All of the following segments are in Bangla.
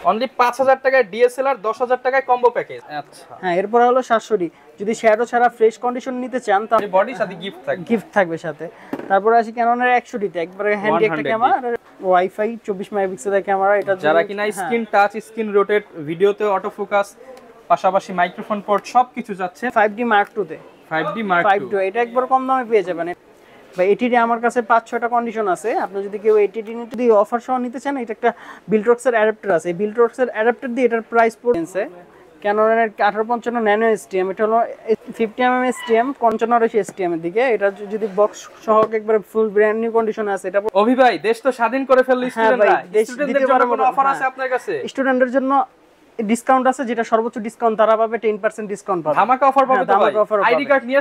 অনলি 5000 টাকায় ডিএসএলআর, 10000 টাকায় কম্বো প্যাকেজ। আচ্ছা হ্যাঁ, এরপর হলো 700D। যদি শ্যাডো ছাড়া ফ্রেশ কন্ডিশন নিতে চান তাহলে বডির সাথে গিফট থাকবে সাথে। তারপর আসি ক্যাননের 100D তে একবারে হ্যান্ডি একটা ক্যামেরা, ওয়াইফাই 24 মেগাপিক্সেলের ক্যামেরা। এটা যারা কিনা স্ক্রিন টাচ, স্ক্রিন রোটেট, ভিডিওতে অটো ফোকাস, পাশাপাশি মাইক্রোফোন পোর্ট সবকিছু যাচ্ছে 5D Mark II তে। 5D Mark II এটা একবার কম দামে পেয়ে যাবেন। বা এটিডি আমার কাছে 5-6টা কন্ডিশন আছে। আপনি যদি কেউ এটিডি নিতে যদি অফার সহ নিতে চান, এটা একটা বিল্ট্রক্সের অ্যাডাপ্টার আছে। এই বিল্ট্রক্সের অ্যাডাপ্টার দিয়ে এটার প্রাইস পড়ছে ক্যাননের 1855 ন্যানো এসটিএম। এটা হলো 50mm এসটিএম, 55 এসটিএম এর দিকে। এটা যদি বক্স সহ একবারে ফুল ব্র্যান্ড নিউ কন্ডিশনে আছে। এটা অভি ভাই দেশ তো স্বাধীন করে ফেলল স্টুডেন্টরা। স্টুডেন্টদের জন্য কোনো অফার আছে আপনার কাছে? স্টুডেন্টদের জন্য ডিসকাউন্ট আছে, যেটা সর্বোচ্চ ডিসকাউন্ট তারা পাবে 10% ডিসকাউন্ট পাবে। ধামাকা অফার পাবে তো ভাই। আইডি কার্ড নিয়ে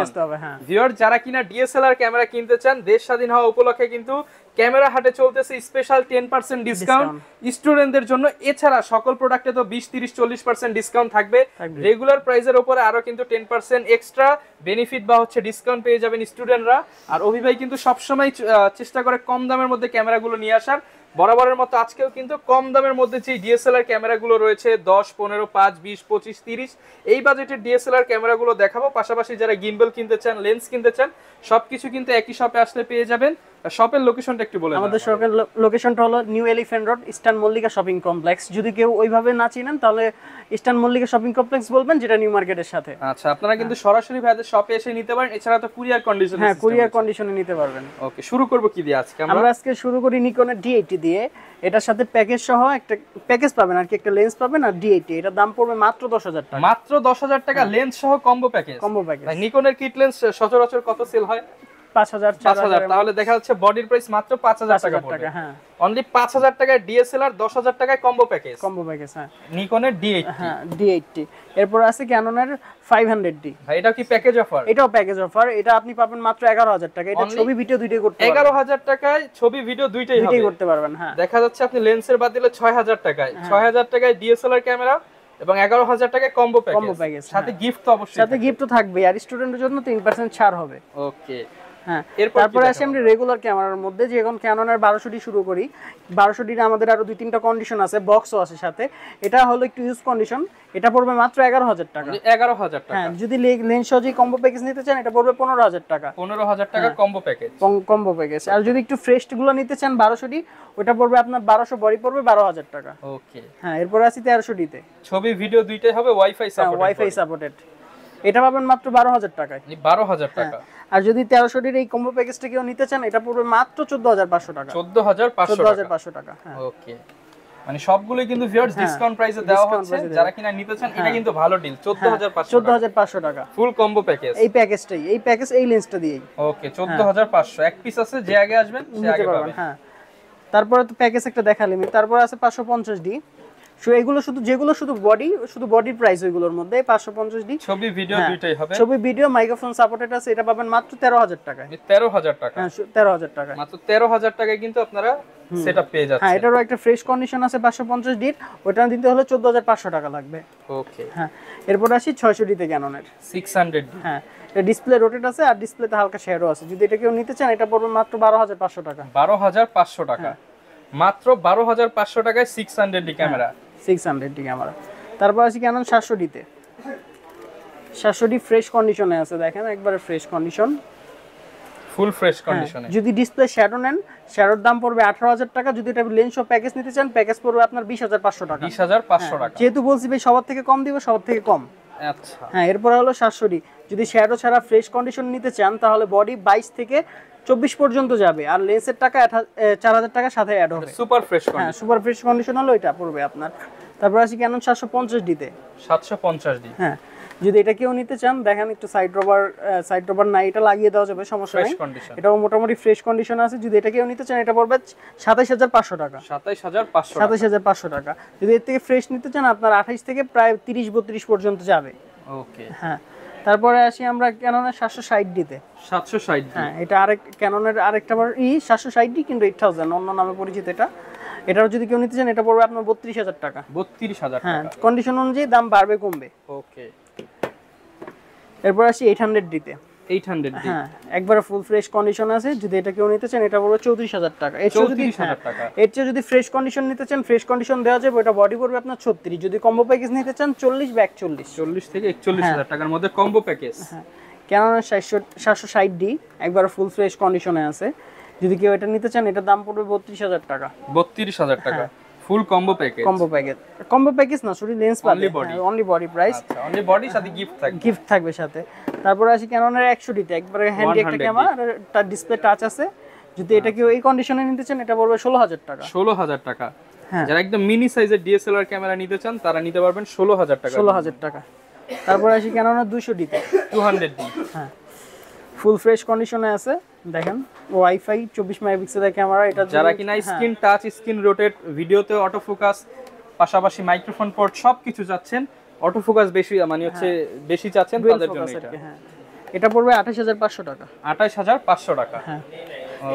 আসতে হবে। হ্যাঁ ভিউয়ার, যারা কিনা ডিএসএলআর ক্যামেরা কিনতে চান, দেশ স্বাধীন হওয়া উপলক্ষে কিন্তু ক্যামেরা হাটে চলতেছে স্পেশাল 10% ডিসকাউন্ট স্টুডেন্টদের জন্য। এছাড়া সকল প্রোডাক্টে তো 20, 30, 40% ডিসকাউন্ট থাকবে। রেগুলার প্রাইসের উপরে আরো কিন্তু 10% এক্সট্রা বেনিফিট বা হচ্ছে ডিসকাউন্ট পেয়ে যাবেন স্টুডেন্টরা। আর অভি ভাই কিন্তু সবসময় চেষ্টা করে কম দামের মধ্যে ক্যামেরাগুলো নিয়ে আসার। বরাবরের মতো আজকেও কিন্তু কম দামের মধ্যে যে ডিএসএলআর ক্যামেরাগুলো রয়েছে 10, 15, 5, 20, 25, 30 এই বাজেটের ডিএসএলআর ক্যামেরাগুলো দেখাবো। পাশাপাশি যারা গিম্বল কিনতে চান, লেন্স কিনতে চান, সবকিছু কিন্তু একই শপে আসলে পেয়ে যাবেন। শপের লোকেশনটা একটু বলে। আমাদের শপের লোকেশনটা হলো new elephant road, eastern Mallika shopping complex. যদি কেউ ওইভাবে না চিনেন তাহলে ইস্টার্ন মল্লিকা শপিং কমপ্লেক্স বলবেন, যেটা নিউ মার্কেটের সাথে। আচ্ছা, আপনারা কিন্তু সরাসরি ভাইদের শপে এসে নিতে পারেন। এছাড়া তো কুরিয়ার কন্ডিশনে। হ্যাঁ, কুরিয়ার কন্ডিশনে নিতে পারবেন। ওকে, শুরু করব কি দিয়ে আজকে? আমরা আজকে শুরু করি নিকনের D80 দিয়ে। এটার সাথে প্যাকেজ সহ একটা প্যাকেজ পাবেন আর কি, একটা লেন্স পাবেন আর D80। এটা দাম পড়বে মাত্র 10,000 টাকা। মাত্র 10,000 টাকা লেন্স সহ কম্বো প্যাকেজ। ভাই নিকনের কিট লেন্স সচরাচর কত সেল হয়? 5,000, 4,000। তাহলে দেখা যাচ্ছে বডির প্রাইস মাত্র 5,000 টাকা পড়বে। হ্যাঁ, অনলি 5,000 টাকায় ডিএসএলআর, 10,000 টাকায় কম্বো প্যাকেজ। হ্যাঁ, নিকনের D80। হ্যাঁ, D80। এরপর আছে ক্যাননের 500D। ভাই এটা কি প্যাকেজ অফার? এটাও প্যাকেজ অফার। এটা আপনি পাবেন মাত্র 11,000 টাকা। এটা ছবি ভিডিও দুইটাই করতে পারবেন। 11,000 টাকায় ছবি ভিডিও দুইটাই করতে পারবেন। হ্যাঁ, দেখা যাচ্ছে আপনি লেন্সের বাদ দিলে 6,000 টাকায় 6,000 টাকায় ডিএসএলআর ক্যামেরা এবং 11,000 টাকায় কম্বো প্যাকেজ। সাথে গিফট তো অবশ্যই, সাথে গিফট তো থাকবে। আর স্টুডেন্টের জন্য 3% ছাড় হবে। ওকে। হ্যাঁ, তারপরে আসি আমরা রেগুলার ক্যামেরার মধ্যে, যে এখন ক্যাননের 1200D শুরু করি। 1200D আমাদের আরো 2-3টা কন্ডিশন আছে, বক্সও আছে সাথে। এটা হলো একটু ইউজ কন্ডিশন। এটা পড়বে মাত্র 11,000 টাকা। 11,000 টাকা। হ্যাঁ, যদি লেন্স সহ যে কম্বো প্যাকেজ নিতে চান এটা পড়বে 15,000 টাকা। 15,000 টাকা কম্বো প্যাকেজ। Combo package. আর যদি একটু ফ্রেশ গুলো নিতে চান 1200D, ওটা পড়বে আপনার 1200, বডি পড়বে 12,000 টাকা। ওকে। হ্যাঁ, এরপর আসি 1300D তে। ছবি ভিডিও দুইটাই হবে ওয়াইফাই সাপোর্টেড। Wifi supported. এটা পাবেন মাত্র 12,000 টাকায়। 12,000 টাকা। আর যদি 1300D এই কম্বো প্যাকেজটা কেউ নিতে চান, এটা পড়বে মাত্র 14,500 টাকা। 14,500 টাকা। হ্যাঁ, ওকে। মানে সবগুলোই কিন্তু ভিউয়ার্স ডিসকাউন্ট প্রাইসে দেওয়া হচ্ছে। যারা কিনা নিতে চান এটা কিন্তু ভালো ডিল। 14,500 টাকা ফুল কম্বো প্যাকেজ। এই প্যাকেজটাই, এই প্যাকেজ এই লেন্সটা দিয়েই। ওকে, 14,500 এক পিস আছে, যে আগে আসবেন সে আগে পাবেন। হ্যাঁ, তারপরে তো প্যাকেজ একটা দেখালাম। তারপর আছে 550D। এগুলো যেগুলো শুধু বডির প্রাইস ওইগুলোর মধ্যে 550D। ছবি ভিডিও দুইটাই হবে। ছবি ভিডিও মাইক্রোফোন সাপোর্টেড আছে। এটা পাবেন মাত্র 13,000 টাকায়। 13,000 টাকা। হ্যাঁ, 13,000 টাকা। মাত্র 13,000 টাকায় কিন্তু আপনারা সেটআপ পেয়ে যাচ্ছেন। হ্যাঁ, এটারও একটা ফ্রেশ কন্ডিশন আছে 550D। ওটা দিতে হলে 14,500 টাকা লাগবে। ওকে। হ্যাঁ, এরপর আসি 600D তে ক্যাননের 600D। হ্যাঁ, এটা ডিসপ্লে রোটেট আছে আর ডিসপ্লেতে হালকা শ্যাডো আছে। যদি এটা কেউ নিতে চান এটা পড়বে মাত্র 12,500 টাকা। 12,500 টাকা। মাত্র 12,500 টাকায় 600D ক্যামেরা। 600D camera. তারপর আসি ক্যানন 700D তে। 700D ফ্রেশ কন্ডিশনে আছে, দেখেন একবারে ফ্রেশ কন্ডিশন, ফুল ফ্রেশ কন্ডিশনে। যদি ডিসপ্লে শ্যাডো নেন, শ্যাডোর দাম পড়বে 18,000 টাকা। যদি এটা লেন্স সহ প্যাকেজ নিতে চান, প্যাকেজ পড়বে আপনার 20,500 টাকা। 20,500 টাকা। যেহেতু বলছি ভাই সবার থেকে কম দিব, সবার থেকে কম। আচ্ছা। হ্যাঁ, এরপর হলো 700D। যদি শ্যাডো ছাড়া ফ্রেশ কন্ডিশন নিতে চান তাহলে বডি 22 থেকে 24 পর্যন্ত যাবে। আর লেন্সের টাকা 4,000 টাকা সাথে অ্যাড হবে। Super fresh condition. হ্যাঁ, সুপার ফ্রেশ কন্ডিশন হলো এটা পড়বে আপনার। তারপর আসি ক্যানন 750D তে। 750D। হ্যাঁ, যদি এটা কেউ নিতে চান, দেখেন একটু সাইড রবার নাই, এটা লাগিয়ে দেওয়া যাবে, সমস্যা নেই। এটাও মোটামুটি ফ্রেশ কন্ডিশন আছে। যদি এটা কেউ নিতে চান এটা পড়বে 27,500 টাকা। 27,500 টাকা। যদি এর থেকে ফ্রেশ নিতে চান আপনার 28 থেকে প্রায় 30-32 পর্যন্ত যাবে। ওকে। হ্যাঁ, তারপরে আসি আমরা ক্যাননের 760D তে। 760D। হ্যাঁ, এটা ক্যাননের আরেকটা 760D কিন্তু 8000 অন্য নামে পরিচিত। এটাও যদি কেউ নিতে চান এটা পড়বে আপনার 32,000 টাকা। 32,000 টাকা। হ্যাঁ, কন্ডিশন অনুযায়ী দাম বাড়বে কমবে। ওকে। এরপর আসি 800D তে। 800D হ্যাঁ একবারে ফুল ফ্রেশ কন্ডিশন আছে। যদি এটা কেউ নিতে চান এটা পড়বে 34000 টাকা। এর চেয়ে যদি 34,000 টাকা। এর চেয়ে যদি ফ্রেশ কন্ডিশন নিতে চান ফ্রেশ কন্ডিশন দেওয়া যাবে, ওটা বডি পড়বে আপনার 36। যদি কম্বো প্যাকেজ নিতে চান 40 বা 41, 40 থেকে 41,000 টাকার মধ্যে কম্বো প্যাকেজ। হ্যাঁ ক্যাননের 760D একবার ফুল ফ্রেশ কন্ডিশনে আছে। যদি কেউ এটা নিতে চান এটার দাম পড়বে 32000 টাকা। 32,000 টাকা ফুল কম্বো প্যাকেজ। কম্বো প্যাকেজ না, সরি লেন্স পাবে, অনলি বডি প্রাইস। আচ্ছা অনলি বডির সাথে গিফট থাকবে সাথে। তারপরে আসি ক্যাননের 100D তে একবারে হ্যান্ডি একটা ক্যামেরা, তার ডিসপ্লে টাচ আছে। যদি এটা কেউ এই কন্ডিশনে নিতে চান এটা পড়বে 16000 টাকা। 16000 টাকা। হ্যাঁ যারা একদম মিনি সাইজের ডিএসএলআর ক্যামেরা নিতে চান তারা নিতে পারবেন 16000 টাকা। 16000 টাকা। তারপর আসি ক্যাননের 200D তে 200D। হ্যাঁ ফুল ফ্রেশ কন্ডিশনে আছে। দেখেন ওয়াইফাই 24 মেগাপিক্সেলের ক্যামেরা। এটা যারা কিনা স্ক্রিন টাচ, স্ক্রিন রোটেট, ভিডিওতে অটো ফোকাস, পাশাপাশি মাইক্রোফোন পোর্ট সবকিছু চাচ্ছেন, অটো ফোকাস বেশি মানে হচ্ছে বেশি চাচ্ছেন তাদের জন্য এটা। হ্যাঁ এটা পড়বে 28500 টাকা। 28500 টাকা। হ্যাঁ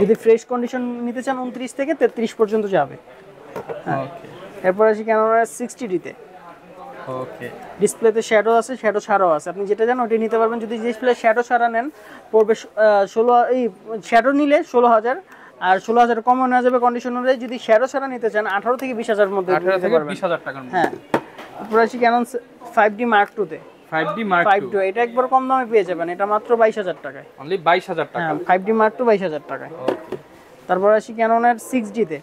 যদি ফ্রেশ কন্ডিশন নিতে চান 29 থেকে 33 পর্যন্ত যাবে। ওকে এরপর আসি ক্যানোরা 60D তে। ওকে ডিসপ্লেতে শ্যাডো আছে, শ্যাডো ছাড়াও আছে। আপনি যেটা জানেন ওটা নিতে পারবেন। যদি ডিসপ্লে শ্যাডো ছাড়া নেন পড়বে 16, এই শ্যাডো নিলে 16000, আর 16000 কমও নেওয়া যাবে কন্ডিশনারে। যদি শ্যাডো ছাড়া নিতে চান 18 থেকে 20000 এর মধ্যে 18 থেকে 20000 টাকার মধ্যে। হ্যাঁ এরপর আসি ক্যানন 5D Mark II তে। 5D Mark II এটা একবার কম দামে পেয়ে যাবেন, এটা মাত্র 22000 টাকায়। অনলি 22000 টাকা। হ্যাঁ 5D Mark II 22000 টাকায়। তারপর আসি ক্যাননের 6D তে।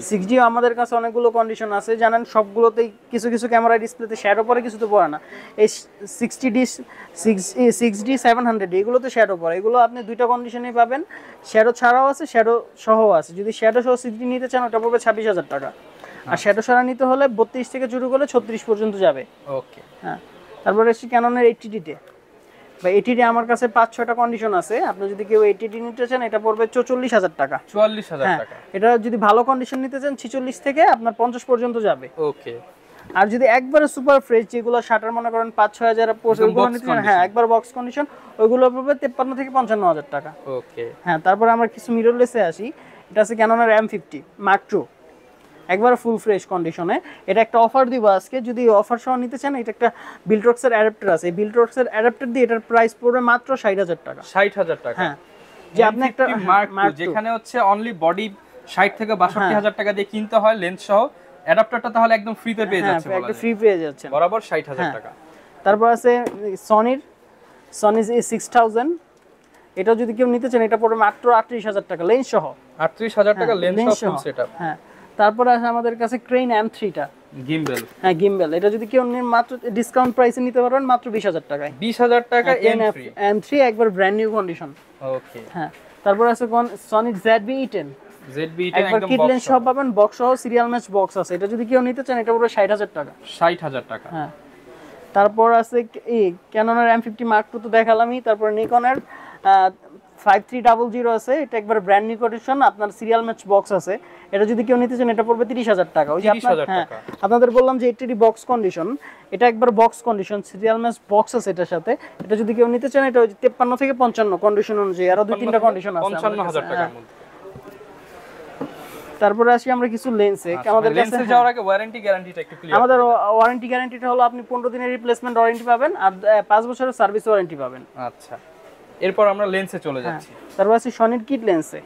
6D আমাদের কাছে অনেকগুলো কন্ডিশন আছে, জানেন সবগুলোতেই কিছু কিছু ক্যামেরা ডিসপ্লেতে শ্যাডো পড়ে, কিছু তো পড়ে না। এই 6D 700 এগুলোতে শ্যাডো পড়ে। এগুলো আপনি দুইটা কন্ডিশনেই পাবেন, শ্যাডো ছাড়াও আছে, শ্যাডো সহও আছে। যদি শ্যাডো সহ 6D নিতে চান ওটা পড়বে 26000 টাকা। আর শ্যাডো ছাড়া নিতে হলে 32 থেকে শুরু করে 36 পর্যন্ত যাবে। ওকে হ্যাঁ তারপরে আসি ক্যাননের 80D তে। বা 80D আমার কাছে 5-6টা কন্ডিশন আছে। আপনি যদি কেউ 80D নিতে চান এটা পড়বে 44000 টাকা। 44000 টাকা। এটা যদি ভালো কন্ডিশন নিতে চান 46 থেকে আপনার 50 পর্যন্ত যাবে। ওকে। আর যদি একবারে সুপার ফ্রেশ যেগুলো শাটার মনে করেন 5-6000 ওইগুলো নিতে চান, হ্যাঁ একবার বক্স কন্ডিশন, ওইগুলো পড়বে 53 থেকে 55000 টাকা। ওকে। হ্যাঁ তারপর আমরা কিছু মিররলেসে আসি। এটা আছে ক্যাননের M50 Mark II একবার ফুল ফ্রেশ কন্ডিশনে। এটা একটা অফার দিব আজকে, যদি অফার সহ নিতে চান। এটা একটা বিল্ট্রক্সের অ্যাডাপ্টার আছে, এই বিল্ট্রক্সের অ্যাডাপ্টার দিয়ে এটার প্রাইস পড়বে মাত্র 60000 টাকা। 60000 টাকা। হ্যাঁ যে আপনি একটা Mark II যেখানে হচ্ছে অনলি বডি 60 থেকে 62000 টাকা দিয়ে কিনতে হয় লেন্স সহ, অ্যাডাপ্টারটা তাহলে একদম ফ্রিতে পেয়ে যাচ্ছে বলা যায়। একটা ফ্রি পেয়ে যাচ্ছেন বরাবর 60000 টাকা। তারপর আছে সনির A6000। এটা যদি কেউ নিতে চান এটা পড়বে মাত্র 38000 টাকা লেন্স সহ। 38000 টাকা লেন্স সহ ফুল সেটআপ। হ্যাঁ তারপর আছে আমাদের কাছে ক্রেন M3টা গিম্বল। হ্যাঁ গিম্বল। এটা যদি কেউ নেন মাত্র ডিসকাউন্ট প্রাইসে নিতে পারবেন মাত্র 20000 টাকায়। 20000 টাকা M3 একবার ব্র্যান্ড নিউ কন্ডিশন। ওকে। হ্যাঁ তারপর আছে সনি ZV-E10 একবার একদম কিট লেন্স সহ পাবেন, বক্স সহ সিরিয়াল ম্যাচ বক্স আছে। এটা যদি কেউ নিতে চান এটা পড়বে 60000 টাকা। 60000 টাকা। হ্যাঁ তারপর আছে এই ক্যাননের M50 Mark II তো দেখালামই। তারপর নিকনের 5300 আছে, এটা একবার ব্র্যান্ড নিউ কন্ডিশন, আপনার সিরিয়াল ম্যাচ বক্স আছে। এটা যদি কেউ নিতে চান এটা পড়বে 30000 টাকা। ওই যে হ্যাঁ আপনাদের বললাম যে 80D বক্স কন্ডিশন, এটা একবার box condition, serial match box আছে এটার সাথে। এটা যদি কেউ নিতে চান এটা ওই 53 থেকে 55 কন্ডিশন অনুযায়ী, আরো 2-3টা কন্ডিশন আছে। 55000 টাকার মধ্যে। তারপরে আসি আমরা কিছু লেন্সে। আমাদের কাছে লেন্সে যাওয়ার আগে ওয়ারেন্টি গ্যারান্টিটা একটু ক্লিয়ার। আমাদের ওয়ারেন্টি গ্যারান্টিটা হলো আপনি 15 দিনের রিপ্লেসমেন্ট ওয়ারেন্টি পাবেন আর 5 বছরের সার্ভিস ওয়ারেন্টি পাবেন। আচ্ছা এরপর আমরা লেন্সে চলে যাচ্ছি। তারপর আছে সনির কিট লেন্সে।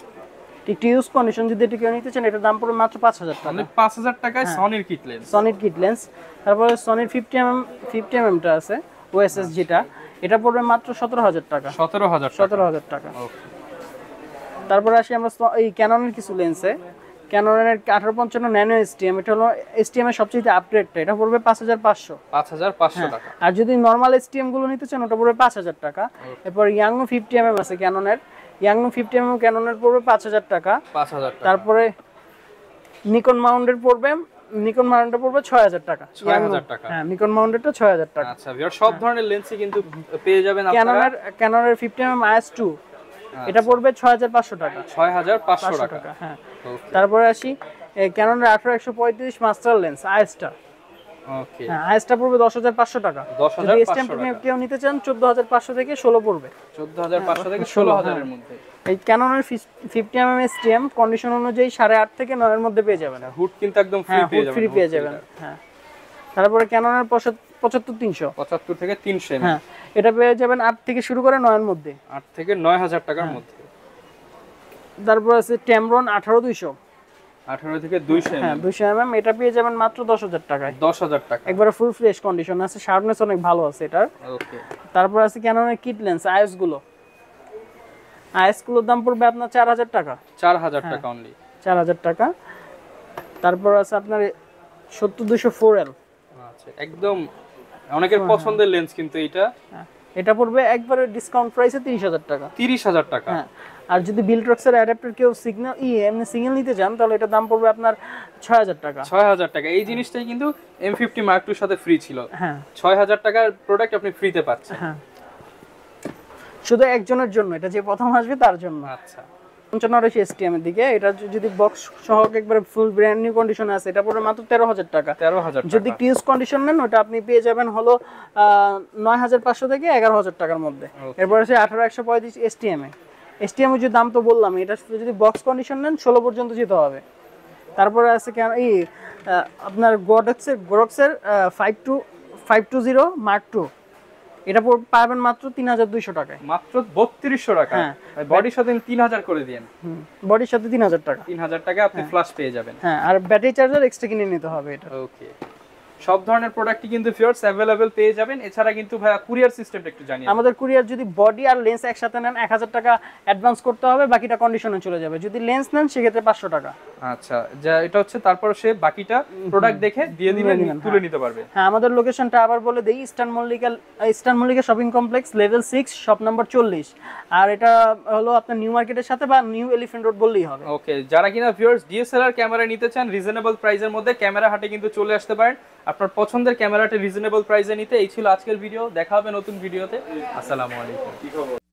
একটু ইউজ কন্ডিশন যদি এটা কেউ নিতে চান এটার দাম পড়বে মাত্র 5000 টাকা। মানে 5000 টাকায় সনির কিট লেন্স। সনির কিট লেন্স। তারপরে সনির 50mm টা আছে ওএসএস যেটা, এটা পড়বে মাত্র 17000 টাকা। 17000 টাকা। ওকে। তারপরে আসি আমরা এই ক্যাননের কিছু লেন্সে। ক্যাননের 1855 ন্যানো এসটিএম, এটা হলো এসটিএম এর সবচেয়ে আপডেটটা, এটা পড়বে 5500 টাকা। আর যদি নরমাল এসটিএম গুলো নিতে চান ওটা পড়বে 5000 টাকা। এরপর ইয়াংনো 50mm আছে ক্যাননের, ইয়াংনো 50mm ক্যাননের পড়বে 5000 টাকা। তারপরে নিকন মাউন্টের পড়বে, নিকন মাউন্টের পড়বে 6000 টাকা। 6000 টাকা। হ্যাঁ নিকন মাউন্টেরটা 6000 টাকা। আচ্ছা ভিউয়ার সব ধরনের লেন্সই কিন্তু পেয়ে যাবেন আপনারা। ক্যাননের 50mm IS2 এটা পড়বে 6500 টাকা। 6500 টাকা। হ্যাঁ তারপরে আসি ক্যাননের 18135 মাস্টার লেন্স আইএসটা। ওকে। হ্যাঁ আইএসটা পড়বে 10500 টাকা। যদি এসটিএম কেউ নিতে চান 14500 থেকে 16 পড়বে। 14500 থেকে 16000 এর মধ্যে। এই ক্যাননের 50mm এসটিএম কন্ডিশন অনুযায়ী 8.5 থেকে 9 এর মধ্যে পেয়ে যাবেন। হুড কিন্তু একদম ফ্রি পেয়ে যাবেন। হ্যাঁ তারপরে ক্যাননের 75300 75 থেকে 300 হ্যাঁ এটা পেয়ে যাবেন 8 থেকে শুরু করে 9 এর মধ্যে, 8 থেকে 9000 টাকার মধ্যে। তারপর আছে Tamron 18200, 18 থেকে 200 হ্যাঁ 200 mm, এটা পেয়ে যাবেন মাত্র 10000 টাকায়, 10000 টাকা। একবারে ফুল ফ্রেশ কন্ডিশন আছে, শার্পনেস অনেক ভালো আছে এটার। ওকে, তারপর আছে ক্যাননের কিট লেন্স আইএস গুলোর দাম পড়বে আপনার 4000 টাকা, 4000 টাকা অনলি, 4000 টাকা। তারপর আছে আপনার 70200 4L, আচ্ছা একদম অনেকের পছন্দের লেন্স কিন্তু এটা, এটা পড়বে একবারে ডিসকাউন্ট প্রাইসে 30000 টাকা, 30000 টাকা। হ্যাঁ। আর যদি বিলট্রক্সের অ্যাডাপ্টার কেউ সিগন্যাল এমনি সিঙ্গেল নিতে চান তাহলে এটা দাম পড়বে আপনার 6000 টাকা, 6000 টাকা। এই জিনিসটাই কিন্তু M50 Mark II সাথে ফ্রি ছিল, হ্যাঁ 6000 টাকার প্রোডাক্ট আপনি ফ্রিতে পাচ্ছেন। হ্যাঁ, শুধু একজনের জন্য, এটা যে প্রথম আসবে তার জন্য। আচ্ছা 55 রয়েছে STM এর দিকে, এটা যদি বক্স সহ একবারে ফুল ব্র্যান্ড নিউ কন্ডিশনে আছে এটা পড়বে মাত্র 13000 টাকা। 13000 যদি টাকা। কিউজ কন্ডিশন নেন ওটা আপনি পেয়ে যাবেন হলো 9500 থেকে 11000 টাকার মধ্যে। Okay. এরপর আছে 18135 STM এ, STM এর যে দাম তো বললাম, এটা যদি বক্স কন্ডিশন নেন 16 পর্যন্ত যেতে হবে। তারপরে আছে কেন আপনার গোরক্সের 520 Mark II, এটা পাবেন মাত্র 3200 টাকায়, মাত্র 3200 টাকা। হ্যাঁ। বডির সাথে 3000 করে দিয়েন, বডির সাথে 3000 টাকা, 3000 টাকা আপনি ফ্ল্যাশ পেয়ে যাবেন। হ্যাঁ। আর ব্যাটারি চার্জার এক্সট্রা কিনে নিতে হবে এটা। ওকে, সব ধরনের প্রোডাক্টই কিন্তু ভিউয়ার্স अवेलेबल পেয়ে যাবেন। এছাড়া কিন্তু ভাইয়া কুরিয়ার সিস্টেমটা একটু জানিয়ে দিন। আমাদের কুরিয়ার যদি বডি আর লেন্স একসাথে নেন 1000 টাকা অ্যাডভান্স করতে হবে, বাকিটা কন্ডিশনে চলে যাবে। যদি লেন্স নেন সেক্ষেত্রে 500 টাকা। আচ্ছা, যা এটা হচ্ছে তারপর সে বাকিটা প্রোডাক্ট দেখে দিয়ে দিবেন, তুলে নিতে পারবে। হ্যাঁ, আমাদের লোকেশনটা আবার বলে দেই, eastern Mallika shopping complex level 6 shop number 40। আর এটা হলো আপনার নিউ মার্কেটের সাথে বা নিউ এলিফ্যান্ট রোড বললেই হবে। ওকে, যারা কিনা ভিউয়ার্স ডিএসএলআর ক্যামেরা নিতে চান রিজনেবল প্রাইসের মধ্যে, ক্যামেরা হাটে কিন্তু চলে আসতে পারেন আপনার পছন্দের ক্যামেরাটা রিজনেবল প্রাইসে নিতে। এই ছিল আজকের ভিডিও, দেখা হবে নতুন ভিডিওতে। আসসালামু আলাইকুম।